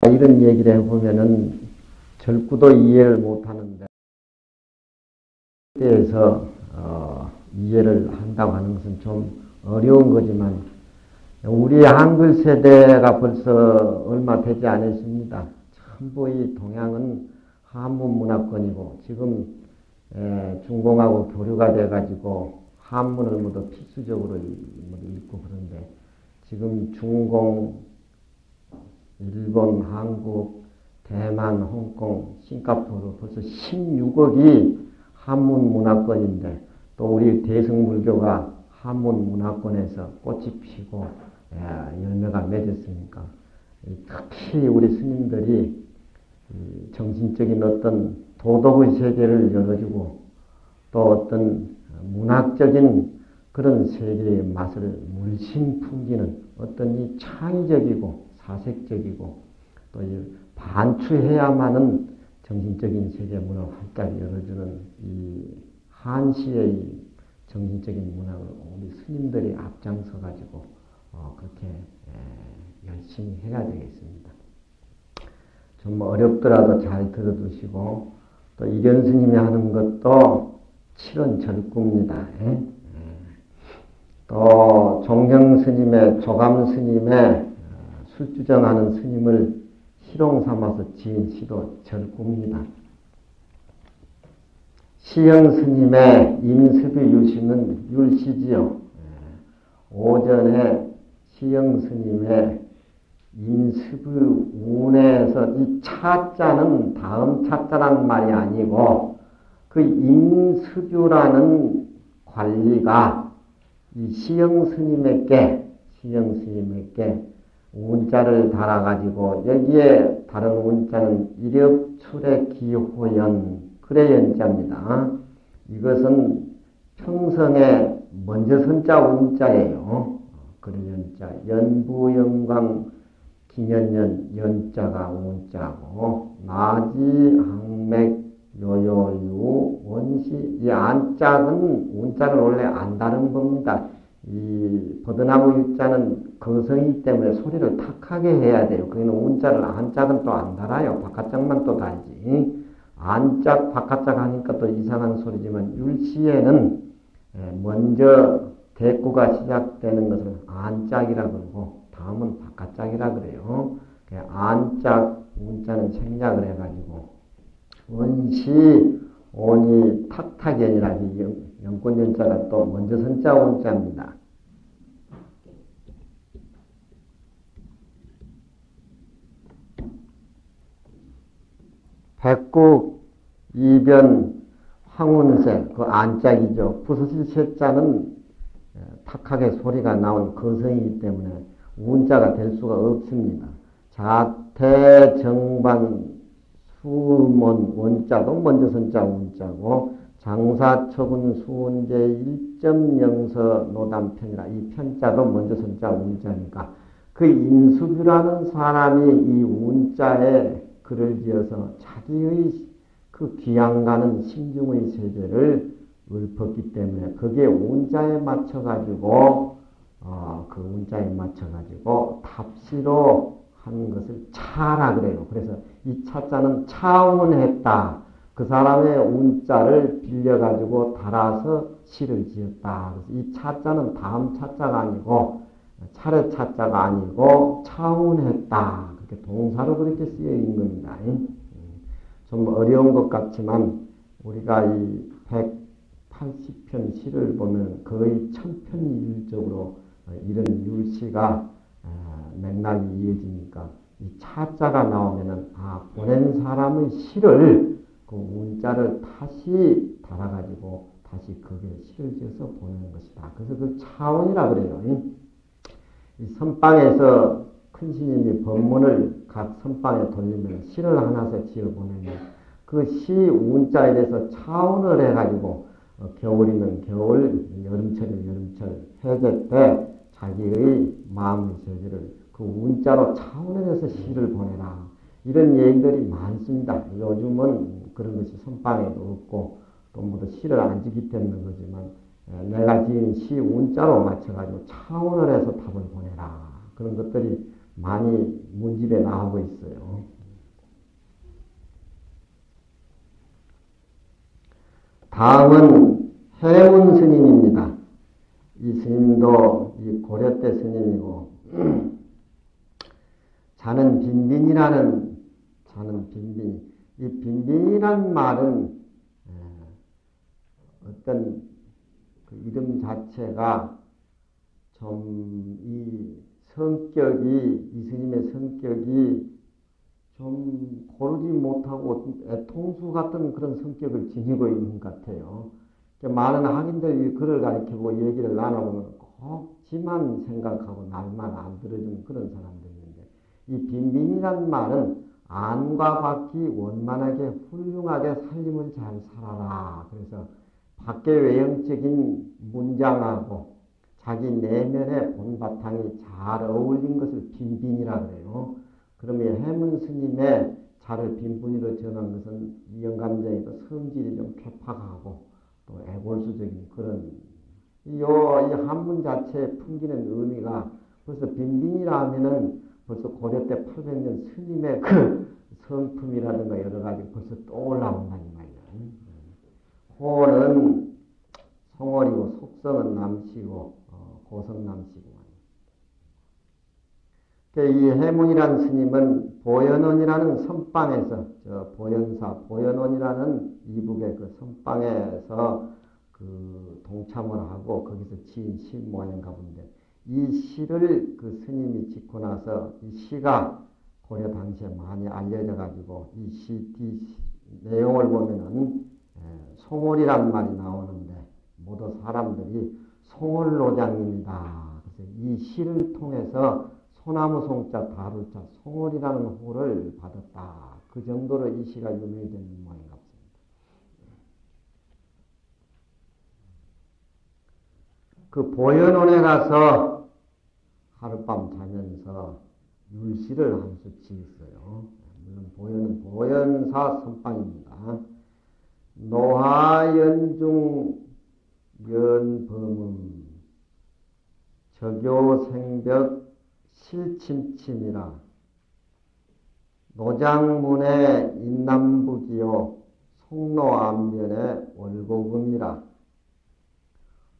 이런 얘기를 해보면은 절구도 이해를 못하는데 대해서 이해를 한다고 하는 것은 좀 어려운 거지만 우리 한글 세대가 벌써 얼마 되지 않았습니다. 전부 이 동양은 한문 문화권이고 지금 중공하고 교류가 돼가지고 한문을 모두 필수적으로 읽고 그런데 지금 중공, 일본, 한국, 대만, 홍콩, 싱가포르 벌써 16억이 한문 문화권인데 또 우리 대승불교가 한문 문화권에서 꽃이 피고 열매가 맺었으니까 특히 우리 스님들이 정신적인 어떤 도덕의 세계를 열어주고 또 어떤 문학적인 그런 세계의 맛을 물씬 풍기는 어떤 이 창의적이고 사색적이고 또 반추해야만은 정신적인 세계 문화를 활짝 열어주는 이 한시의 정신적인 문학을 우리 스님들이 앞장서 가지고 그렇게 열심히 해야 되겠습니다. 좀 어렵더라도 잘 들어두시고 또 이련 스님이 하는 것도 칠은 절구입니다. 또 종경 스님의 조감 스님의 술주정하는 스님을 시롱 삼아서 지은 시도 절구입니다. 시영 스님의 임습의 유시는 율시지요. 오전에 시영 스님의 임습의 운에서 이 차자는 다음 차자란 말이 아니고 그 임습유라는 관리가 이 시영 스님에게 운자를 달아가지고 여기에 다른 운자는 이력출의 기호연 그래 연자입니다. 이것은 평성에 먼저 선자 운자예요. 그래 연자 연부영광 기년연 연자가 운자고 나지 항맥 요요유 원시 이 안짝은 운자를 원래 안 다른 겁니다. 이 버드나무 유자는 거성이기 때문에 소리를 탁하게 해야 돼요. 거기는 운자를 안짝은 또 안 달아요. 바깥짝만 또 달지. 안짝 바깥짝 하니까 또 이상한 소리지만 율시에는 먼저 대꾸가 시작되는 것을 안짝이라 그러고 다음은 바깥짝이라 그래요. 안짝 운자는 생략을 해가지고 원시 온이 탁탁연이라 영권연자가 또 먼저 선자 운자입니다. 백국 이변 황운세 그 안짝이죠. 부서질 세자는 탁하게 소리가 나온 거성이기 때문에 운자가 될 수가 없습니다. 자태 정반 수문 원자도 먼저 선자 운자고 장사처분 수운제 1.0서 노담편이라 이 편자도 먼저 선자 운자니까 그 임수규라는 사람이 이 운자에 글을 지어서 자기의 그 귀양가는 심중의 세계를 읊었기 때문에 그게 운자에 맞춰가지고 그 운자에 맞춰가지고 답시로 하는 것을 차라 그래요. 그래서 이 차자는 차운했다. 그 사람의 운자를 빌려가지고 달아서 시를 지었다. 그래서 이 차자는 다음 차자가 아니고 차례 차자가 아니고 차운했다. 그렇게 동사로 그렇게 쓰여 있는 겁니다. 좀 어려운 것 같지만 우리가 이 180편 시를 보면 거의 천편일률적으로 이런 율시가 맥락이 이어지니까 이 차자가 나오면은 보낸 사람의 시를 그 운자를 다시 달아가지고 다시 거기에 시를 지어서 보내는 것이다. 그래서 그 차원이라 그래요. 이 선방에서 큰 스님이 법문을 각 선방에 돌리면 시를 하나씩 지어 보내면 그 시 운자에 대해서 차원을 해가지고 겨울이면 겨울, 여름철이면 여름철, 해제 때 자기의 마음의 세계를 그 운자로 차원해서 시를 보내라. 이런 얘기들이 많습니다. 요즘은 그런 것이 선방에도 없고 또 모두 시를 안 지기 때문에 그러지만 내가 지은 시 운자로 맞춰가지고 차원을 해서 답을 보내라. 그런 것들이 많이 문집에 나오고 있어요. 다음은 해문 스님입니다. 이 스님도 이 고려 때 스님이고 자는 빈빈이라는 이 빈빈이란 말은 어떤 그 이름 자체가 좀 이 성격이 이 스님의 성격이 좀 고르지 못하고 애통수 같은 그런 성격을 지니고 있는 것 같아요. 많은 학인들이 글을 가리키고 얘기를 나눠보면 꼭 지만 생각하고 날만 안 들어주는 그런 사람들이 있는데 이 빈빈이란 말은 안과 밖이 원만하게 훌륭하게 살림을 잘 살아라. 그래서 밖의 외형적인 문장하고 자기 내면의 본바탕이 잘 어울린 것을 빈빈이라 그래요. 그러면 해문 스님의 자를 빈분이로 전한 것은 이 영감쟁이도 성질이 좀 괴팍하고 또 애골수적인 그런 이 한문 자체에 풍기는 의미가 벌써 빈빈이라 하면은 벌써 고려 때 800년 스님의 그 성품이라든가 여러 가지 벌써 떠올라온다는 말이야. 호는 송월이고 속성은 남씨고 고성남씨구만. 이 해문이라는 스님은 보현원이라는 선방에서 보현원이라는 이북의 그 선방에서 그 동참을 하고 거기서 지은 시 모양인가 본데 이 시를 그 스님이 짓고 나서 이 시가 고려 당시에 많이 알려져 가지고 이 시 내용을 보면은 송월이란 말이 나오는데 모두 사람들이 송월노장님이다. 그래서 이 시를 통해서 소나무 송자 다룰자 송월이라는 호를 받았다. 그 정도로 이 시가 유명이 된 모양 같습니다. 그 보현원에 가서 하룻밤 자면서 율시를 한 수 지었어요. 물론 보현은 보현사 선방입니다. 노하연중 연범음 저교생벽 실침침이라 노장문의 인남북이요 송로암면의 월고금이라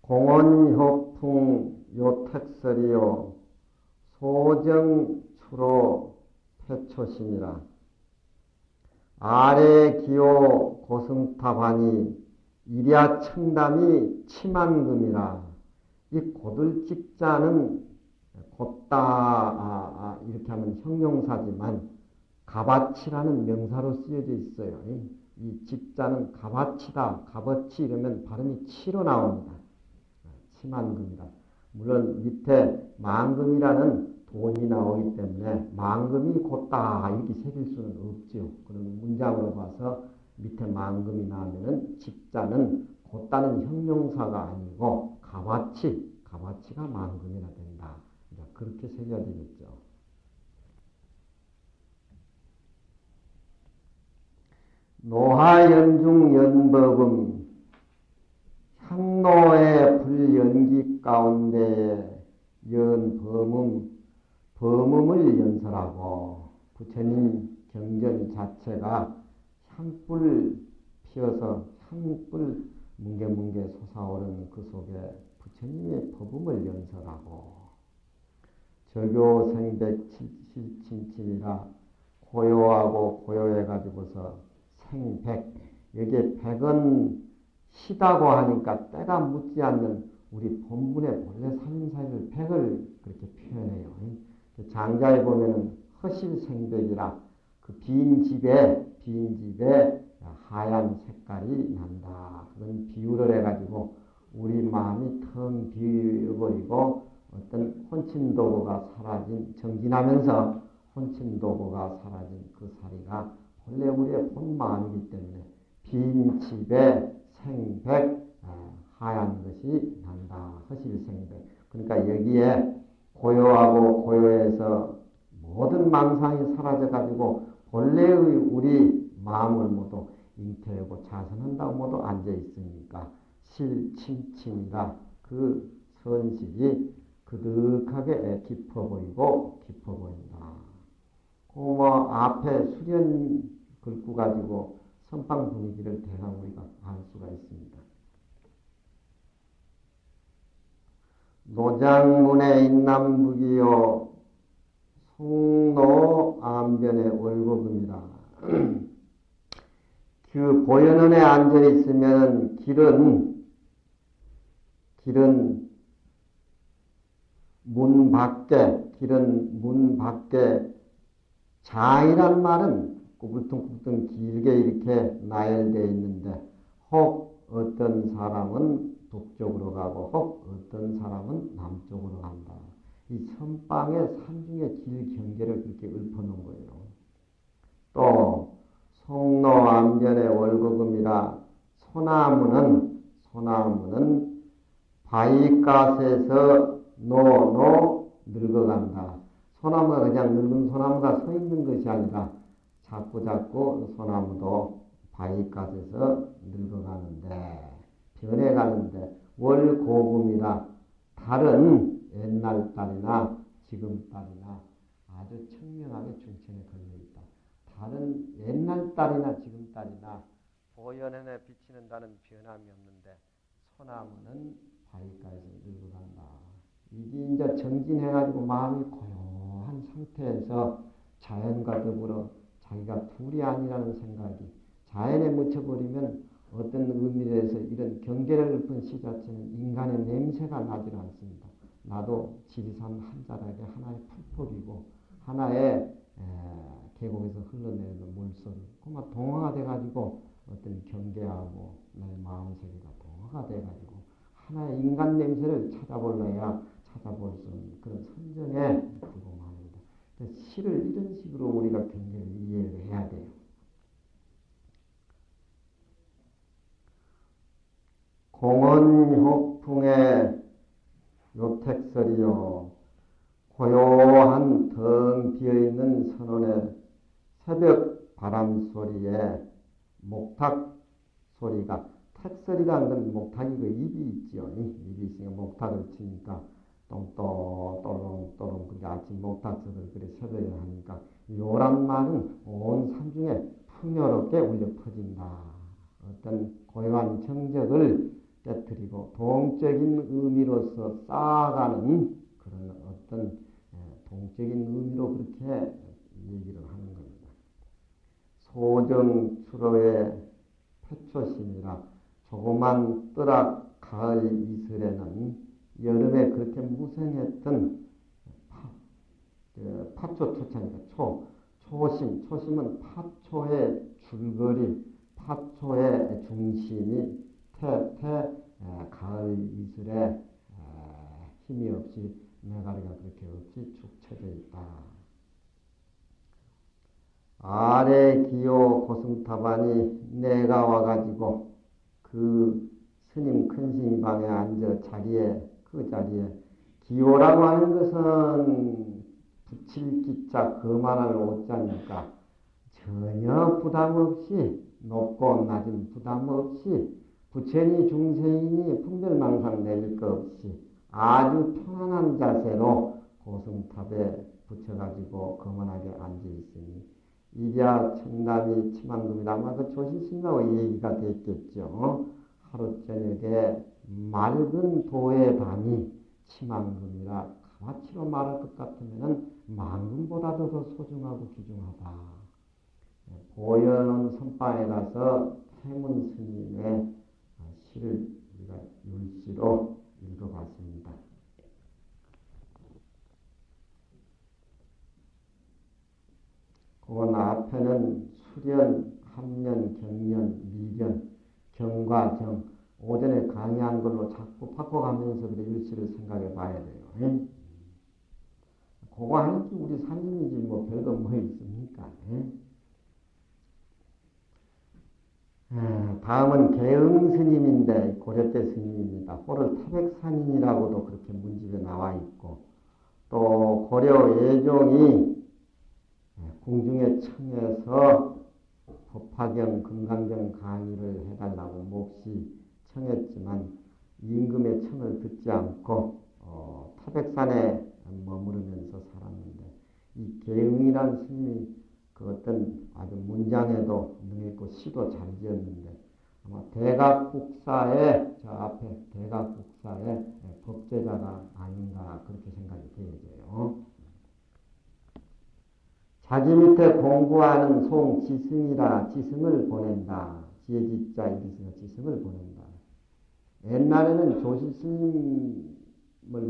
공원효풍 요택설이요 소정추로 패초심이라 아래 기호 고승탑하니 이랴 청담이 치만금이라 이 고들직자는 곧다 이렇게 하면 형용사지만 가바치라는 명사로 쓰여져 있어요. 이 직자는 가바치다. 가바치 이러면 발음이 치로 나옵니다. 치만금이다. 물론 밑에 만금이라는 돈이 나오기 때문에 만금이 곧다 이렇게 새길 수는 없죠. 그럼 문장으로 봐서 밑에 만금이 나오면은 직자는 곧다는 형용사가 아니고 가바치가 만금이라 된다. 그렇게 새겨야 되겠죠. 노하연중 연법음 향로의 불연기 가운데 범음을 연설하고 부처님 경전 자체가 향불 피어서 향불 뭉게뭉게 솟아오르는 그 속에 부처님의 법음을 연설하고 저교생백칠칠이라 고요하고 고요해가지고서 생백 여기에 백은 시다고 하니까 때가 묻지 않는 우리 본문의 본래 살림살이를 백을 그렇게 표현해요. 장자에 보면은 허실생백이라 그 빈 집에 하얀 색깔이 난다. 그런 비유를 해가지고 우리 마음이 텅 비어버리고 어떤 혼친도구가 사라진 정진하면서 혼친도구가 사라진 그 사리가 본래 우리의 본 마음이기 때문에 빈 집에 생백 하얀 것이 난다. 허실생백. 그러니까 여기에 고요하고 고요해서 모든 망상이 사라져가지고 본래의 우리 마음을 모두 잉태하고 자선한다고 모두 앉아있으니까 실침침이라 그 선실이 그득하게 깊어 보인다. 그 앞에 수련 긁고 가지고 선방 분위기를 대강 우리가 알 수가 있습니다. 노장문의 인남북이요 송로 암변의 월곡입니다. 그 보현원에 앉아 있으면 길은 문 밖에 장이란 말은 꾸불퉁꾸불퉁 길게 이렇게 나열되어 있는데 혹 어떤 사람은 북쪽으로 가고 혹 어떤 사람은 남쪽으로 간다. 이 선방의 산중의 길 경계를 그렇게 읊어놓은 거예요. 또 송로 암변의 월곡음이라 소나무는 바위가스에서 노 늙어간다. 소나무가 그냥 늙은 소나무가 서 있는 것이 아니라 자꾸 소나무도 바위가스에서 늙어가는데 변해가는데 월고금이라 달은 옛날 달이나 지금 달이나 아주 청명하게 중천에 걸려있다. 달은 옛날 달이나 지금 달이나 보현현에 비치는 달은 변함이 없는데 소나무는 바위가에서 늙어간다. 이게 이제 정진해가지고 마음이 고요한 상태에서 자연과 더불어 자기가 둘이 아니라는 생각이 자연에 묻혀버리면 어떤 의미에서 이런 경계를 읊은 시 자체는 인간의 냄새가 나질 않습니다. 나도 지리산 한 자락에 하나의 풀뿌리고 하나의 계곡에서 흘러내리는 물소리 그만 동화가 돼가지고 어떤 경계하고 나의 마음세계가 동화가 돼가지고 하나의 인간 냄새를 찾아볼래야 찾아볼 수 있는 그런 선정에 불공합니다. 시를 이런 식으로 우리가 경계를 이해를 해야 돼요. 공원혁풍의 요택설이요. 고요한 덩 비어있는 선원의 새벽 바람 소리에 목탁 소리가 택설이라는 건 목탁이 그 입이 있죠. 입이 있으니까 목탁을 치니까 똥똥 그게 아침 목탁설을 그래 새벽에 하니까 요란 말은 온 산중에 풍요롭게 울려 퍼진다. 어떤 고요한 정적을 깨뜨리고 동적인 의미로서 쌓아가는 그런 어떤 동적인 의미로 그렇게 얘기를 하는 겁니다. 소정추로의 패초심이라 조그만 뜨락 가을 이슬에는 여름에 그렇게 무성했던 파초 초차니까 초심은 파초의 줄거리, 파초의 중심이 가을 이슬에 힘이 없이 메가리가 그렇게 없이 축 처져 있다. 아래 기요 고승탑안이 내가 와가지고 그 스님 큰 스님 방에 앉아 그 자리에 기요라고 하는 것은 붙일 기자 그만할 옷자니까 전혀 부담 없이 높고 낮은 부담 없이 부처니 중생이니 분별망상 내릴 것 없이 아주 편안한 자세로 고승탑에 붙여가지고 거만하게 앉아있으니 이랴 청담이 치만금이다. 아마 그 조실스님하고 얘기가 됐겠죠. 하루 저녁에 맑은 도의 밤이 치만금이라 가마치로 말할 것 같으면 만금보다도 더 소중하고 귀중하다. 보현원 선방에 가서 태문 스님의 시를 우리가 율시로 읽어봤습니다. 그 앞에는 수련, 합련, 경련, 미련, 경과, 정 오전에 강의한 걸로 자꾸 바꿔가면서 그래 율시를 생각해 봐야 돼요. 그거 하는 게 우리 산림이지 뭐 별거 뭐 있습니까? 다음은 개응 스님인데 고려 때 스님입니다. 호를 타백산인이라고도 그렇게 문집에 나와 있고 또 고려 예종이 궁중에 청해서 법화경, 금강경 강의를 해달라고 몹시 청했지만 임금의 청을 듣지 않고 타백산에 머무르면서 살았는데 이 개응이라는 스님이 그 어떤 아주 문장에도 능했고 시도 잘 지었는데 아마 대각국사의 저 앞에 대각국사의 법제자가 아닌가 그렇게 생각이 되어져요. 자기 밑에 공부하는 송지승이라 지승을 보낸다. 지혜지자 이리승 지승을 보낸다. 옛날에는 조실스님을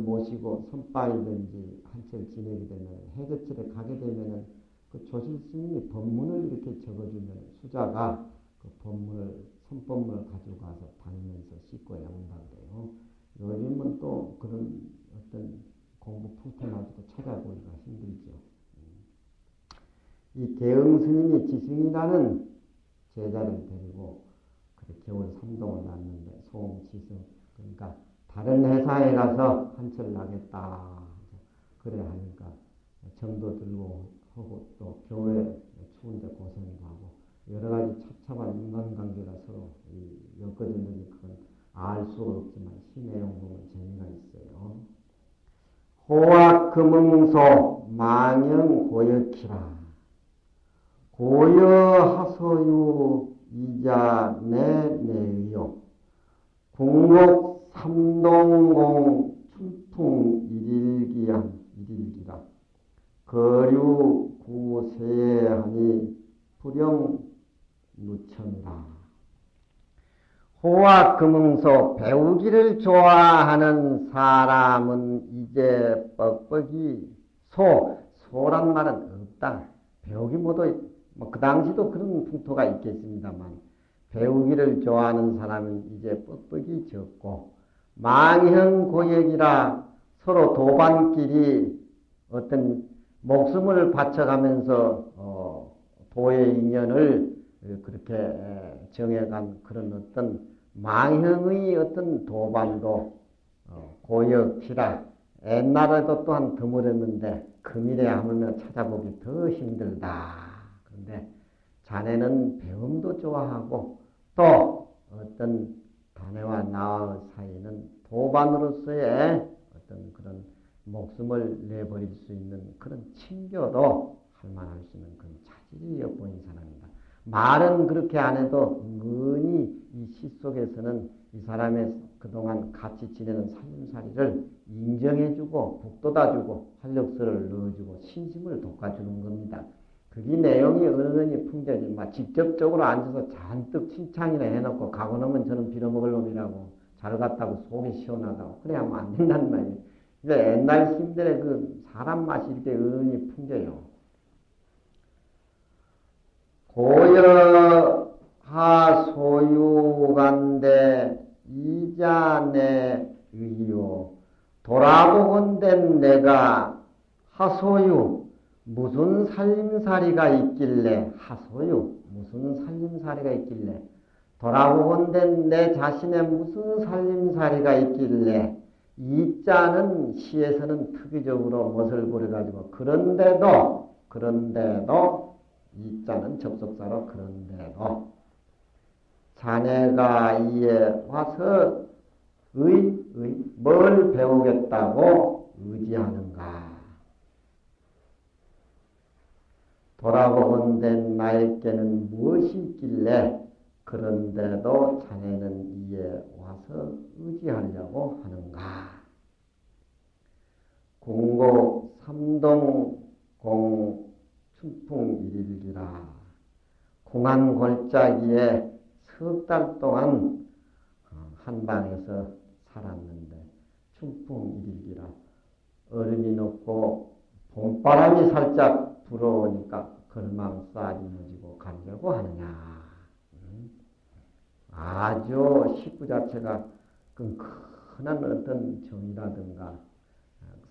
모시고 선바이든지 한철 지내게 되면 해제철에 가게 되면은 그 조실스님이 법문을 이렇게 적어주면 수자가 그 법문을 선법문을 가지고 가서 다니면서 씻고 외운다 그래요. 요즘은 또 그런 어떤 공부 풍토마저도 찾아보기가 힘들죠. 이 대응 스님이 지승이라는 제자를 데리고 겨울 삼동을 났는데 소음지승 그러니까 다른 회사에 가서 한철 나겠다 그래 하니까 정도 들고 하고 또 교회 추운데 고생도 하고 여러 가지 찹찹한 인간관계가 서로 엮어졌는지 그건 알 수가 없지만 시 내용 보면 재미가 있어요. 호학금응소 망영 고역키라 고여하소유 이자 내내요 궁곡 삼동공 춘풍 일일기라 거류 구세하니 불영 누천이라. 호학금응소 배우기를 좋아하는 사람은 이제 뻑뻑이 소란 말은 없다. 배우기 모두 그 당시도 그런 풍토가 있겠습니다만 배우기를 좋아하는 사람은 이제 뻑뻑이 적고 망형고역이라 서로 도반끼리 어떤 목숨을 바쳐가면서 도의 인연을 그렇게 정해간 그런 어떤 망형의 어떤 도반도 고역이라 옛날에도 또한 드물었는데 금일에 하물며 찾아보기 더 힘들다. 그런데 자네는 배움도 좋아하고 또 어떤 자네와 나의 사이는 도반으로서의 어떤 그런 목숨을 내버릴 수 있는 그런 친교도 할 만할 수 있는 그런 차질이 엿보인 사람이다. 말은 그렇게 안 해도 은근히 이 시 속에서는 이 사람의 그동안 같이 지내는 살림살이를 인정해주고 북돋아주고 활력소를 넣어주고 신심을 돋궈주는 겁니다. 그게 내용이 은근히 풍자지. 막 직접적으로 앉아서 잔뜩 칭찬이나 해놓고 가고 나면 저는 빌어먹을 놈이라고 잘 갔다고 속이 시원하다고 그래야 하면 안 된다는 말이에요. 근데 옛날 힘들에 그 사람 맛이 이렇게 은근히 풍겨요. 고여하소유간대 이자내 의요 돌아보건된 내가 하소유 무슨 살림살이가 있길래 하소유 무슨 살림살이가 있길래 돌아보건된 내 자신의 무슨 살림살이가 있길래 이자는 시에서는 특이적으로 멋을 부려가지고 그런데도 이자는 접속사로 그런데도 자네가 이에 와서 뭘 배우겠다고 의지하는가? 돌아보건된 나에게는 무엇이 있길래 그런데도 자네는 이에 와서 의지하려고 하는가? 궁곡 삼동공 춘풍일일기라 공안골짜기에 석 달 동안 한방에서 살았는데 춘풍일일기라 얼음이 녹고 봄바람이 살짝 불어오니까 걸망 쏴지머지고 가려고 하느냐. 아주 식구 자체가 끈끈한 어떤 정이라든가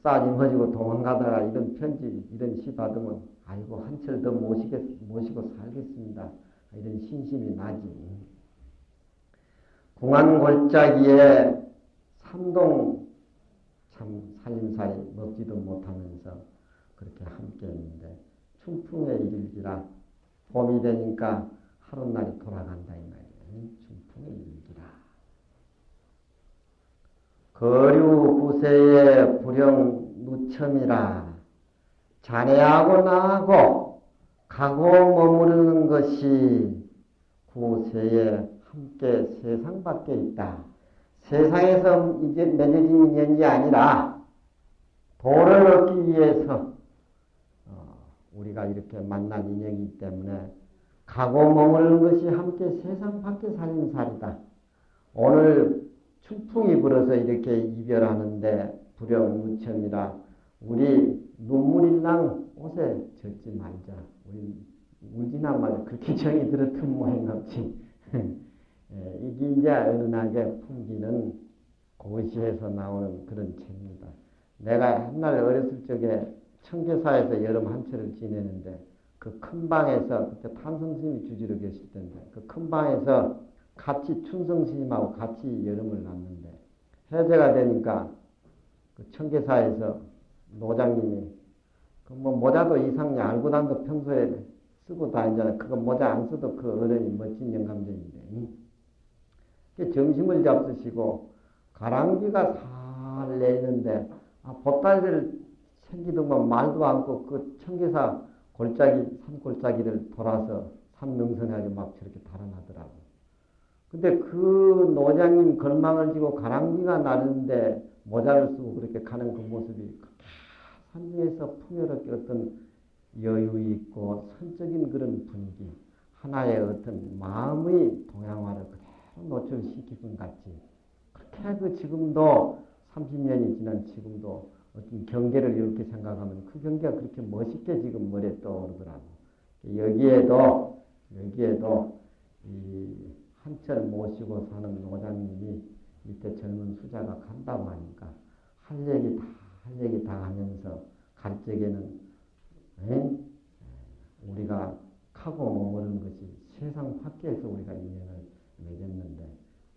싸짐허지고 도망가다가 이런 편지 이런 시 받으면 아이고 한철 더 모시고 살겠습니다. 이런 신심이 나지. 궁안골짜기에 삼동 참 살림살이 먹지도 못하면서 그렇게 함께 했는데 춘풍의 일일기라 봄이 되니까 하루날이 돌아간다 이 말이에요. 춘풍의 일일기라. 거류 구세의 불영 누첨이라 자네하고 나하고 가고 머무르는 것이 구세에 함께 세상 밖에 있다. 세상에서 이제 맺어진 인연이 아니라 도를 얻기 위해서 우리가 이렇게 만난 인연이기 때문에 가고 머무르는 것이 함께 세상 밖에 살림살이다. 오늘 춘풍이 불어서 이렇게 이별하는데 불영무천이라 우리 눈물일랑 옷에 젖지 말자. 우리 울지나 말자. 그렇게 정이 들었던 모양 없지. 이게 이제 은은하게 풍기는 고시에서 나오는 그런 책입니다. 내가 옛날 어렸을 적에 청계사에서 여름 한철을 지내는데 그 큰 방에서 그때 탄성스님이 주지로 계실 텐데 그 큰 방에서 같이 춘성스님하고 같이 여름을 났는데 해제가 되니까 그 청계사에서 노장님이 그 뭐 모자도 이상이 알고 난도 평소에 쓰고 다니잖아. 그거 모자 안 써도 그 어른이 멋진 영감쟁인데. 점심을 잡수시고 가랑비가 살 내리는데 보따리를 챙기더만 말도 않고 그 청계사 골짜기 산골짜기를 돌아서 산 능선하게 막 저렇게 달아나더라고. 근데 그 노장님 걸망을 지고 가랑비가 나르는데 모자를 쓰고 그렇게 가는 그 모습이 산중에서 풍요롭게 어떤 여유 있고 선적인 그런 분위기, 하나의 어떤 마음의 동양화를 그대로 노출시키는 것 같지. 그렇게 그 지금도 30년이 지난 지금도 어떤 경계를 이렇게 생각하면 그 경계가 그렇게 멋있게 지금 머리에 떠오르더라고. 여기에도 이 한철 모시고 사는 노장님이 밑에 젊은 수자가 간다고 하니까 할 얘기 다 하면서 갈 적에는 우리가 가고 머무르는 것이 세상 밖에서 우리가 인연을 맺었는데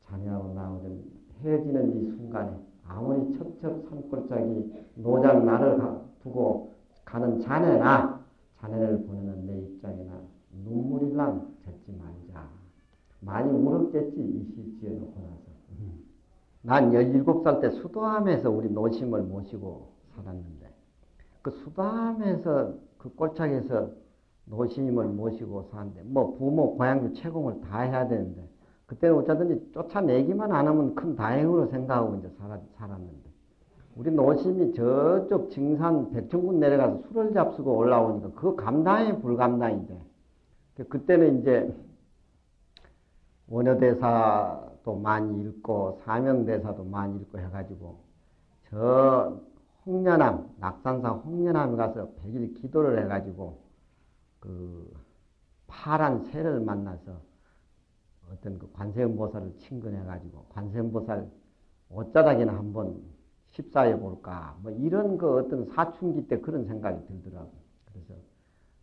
자네하고 나하고 헤어지는 이 순간에 아무리 첩첩 산골짜기 노장 나를 두고 가는 자네를 보내는 내 입장이나 눈물이랑 젖지 말자. 많이 울었겠지 이 시 지어놓고 나서. 난 17살 때 수도함에서 우리 노심을 모시고 살았는데 그 수도함에서 그 꼴짝에서 노심을 모시고 사는데 뭐 부모 고향교 채공을 다 해야 되는데 그때는 어쩌든지 쫓아내기만 안 하면 큰 다행으로 생각하고 이제 살았는데 우리 노심이 저쪽 증산 백천군 내려가서 술을 잡수고 올라오니까 그거 감당이 불감당인데 그때는 이제 원효대사도 많이 읽고 사명대사도 많이 읽고 해가지고 저 홍련암 낙산산 홍련암에 가서 100일 기도를 해가지고 그 파란 새를 만나서 어떤 그 관세음보살을 친근해가지고 관세음보살 옷자락이나 한번 십사해 볼까 뭐 이런 그 어떤 사춘기 때 그런 생각이 들더라고. 그래서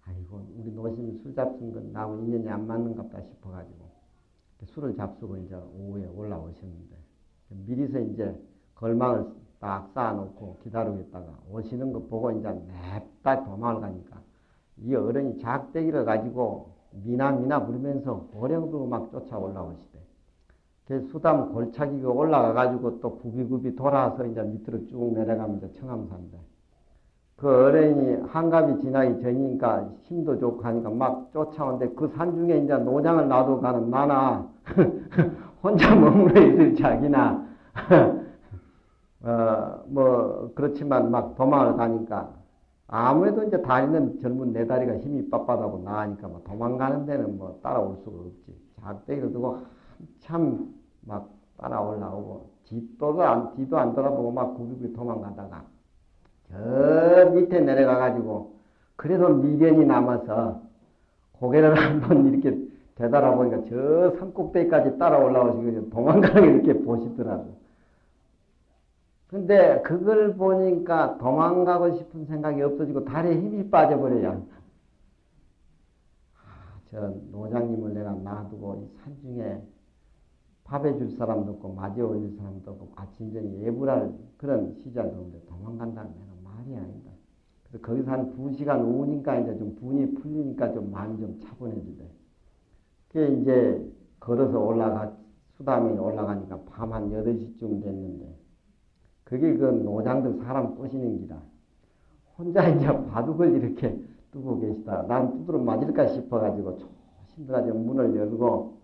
아이고 우리 노심이 술 잡순 건 나하고 인연이 안 맞는갑다 싶어가지고 술을 잡수고 이제 오후에 올라오셨는데 미리서 이제 걸망을 딱 쌓아놓고 기다리고 있다가 오시는 거 보고 이제 냅다 도망을 가니까 이 어른이 작대기를 가지고 미나 부르면서 고령도 막 쫓아 올라오시대. 그 수담 골차기가 올라가가지고 또 굽이굽이 돌아서 이제 밑으로 쭉 내려가면 이제 청암산대. 그 어른이 한갑이 지나기 전이니까 힘도 좋고 하니까 막 쫓아오는데 그 산 중에 이제 노장을 놔두고 가는 나나 혼자 머물러 있을 자기나 뭐 그렇지만 막 도망을 가니까 아무래도 이제 다니는 젊은 내 다리가 힘이 빳빳하고 나으니까 뭐 도망가는 데는 뭐 따라올 수가 없지. 작대기를 두고 한참 막 따라 올라오고 뒤도 안 돌아보고 막 구비구비 도망가다가 저 밑에 내려가가지고 그래도 미련이 남아서 고개를 한번 이렇게 되돌아보니까 저 산꼭대기까지 따라 올라오시고 도망가는 게 이렇게 보시더라고. 근데 그걸 보니까 도망가고 싶은 생각이 없어지고 다리에 힘이 빠져버려요. 저 노장님을 내가 놔두고 이 산중에 밥해 줄 사람도 없고 맞이 올릴 사람도 없고 아침 저녁 예불할 그런 시절도 없는데 도망간다는 내가 말이 아니다. 그래서 거기서 한 2시간 오니까 이제 좀 분이 풀리니까 좀 마음이 좀 차분해지대. 그게 이제 걸어서 수담이 올라가니까 밤 한 8시쯤 됐는데 그게 그 노장들 사람 꼬시는 기라. 혼자 이제 바둑을 이렇게 뜨고 계시다. 난 두드러 맞을까 싶어가지고 조심스레 문을 열고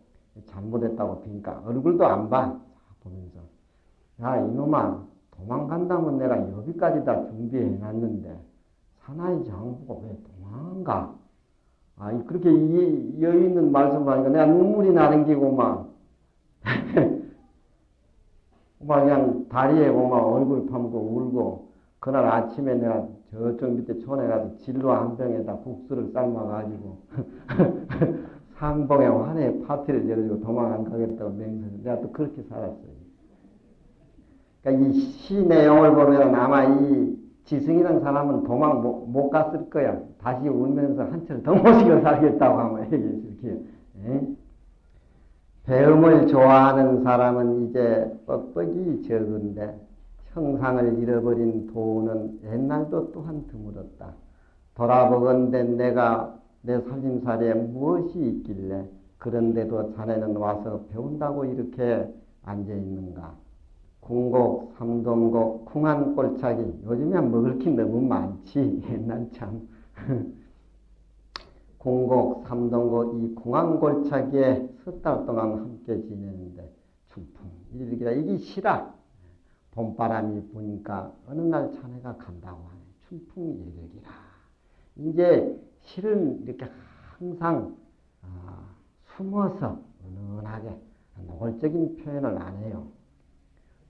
잘못했다고 비니까 얼굴도 안 봐. 보면서 야 이놈아 도망간다면 내가 여기까지 다 준비해놨는데 사나이 장부가 왜 도망가? 아 그렇게 여유 있는 말씀을 하니까 내가 눈물이 나는 게고 막 그냥 다리에 보면 얼굴 파묻고 울고 그날 아침에 내가 저쪽 밑에 촌에 가서 진로 한 병에다 국수를 삶아가지고 상봉에 환해 파티를 열어주고 도망 안 가겠다고 맹세를 내가 또 그렇게 살았어요. 그러니까 이 시 내용을 보면 아마 이 지승이라는 사람은 도망 못 갔을 거야. 다시 울면서 한철 더 모시고 살겠다고 하면 이렇게. 배움을 좋아하는 사람은 이제 뻑뻑이 적은데 형상을 잃어버린 도는 옛날도 또한 드물었다. 돌아보건대 내가 내 살림살이에 무엇이 있길래 그런데도 자네는 와서 배운다고 이렇게 앉아있는가. 궁곡, 삼동곡, 궁한골짜기 요즘에 먹을 게 너무 많지. 옛날 참. 궁곡, 삼동곡 이 궁한골짜기에 석 달 동안 함께 지내는데 춘풍 일기라 이게 시라. 봄바람이 부니까 어느 날 자네가 간다고 하네. 춘풍 일기라. 이제 실은 이렇게 항상 숨어서 은은하게 노골적인 표현을 안 해요.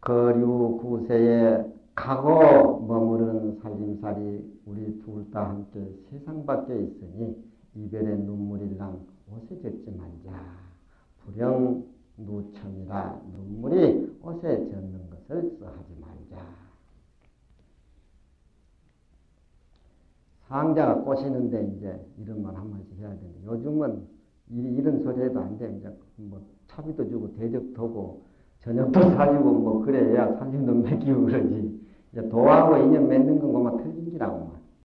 거류 구세에 가고 머무르는 살림살이 우리 둘 다 함께 세상 밖에 있으니 이별의 눈물이랑 옷에 젖지 말자. 불영 누첨이라 눈물이 옷에 젖는 것을 써하지 말자. 상자가 꼬시는데 이제 이런 말 한마디씩 해야 되는데 요즘은 이런 소리 해도 안 돼. 이제 뭐 차비도 주고 대접도 하고 저녁도 사주고 뭐 그래야 살림도 맡기고 그러지. 이제 도하고 인연 맺는 건 그만 틀린 기라고 말.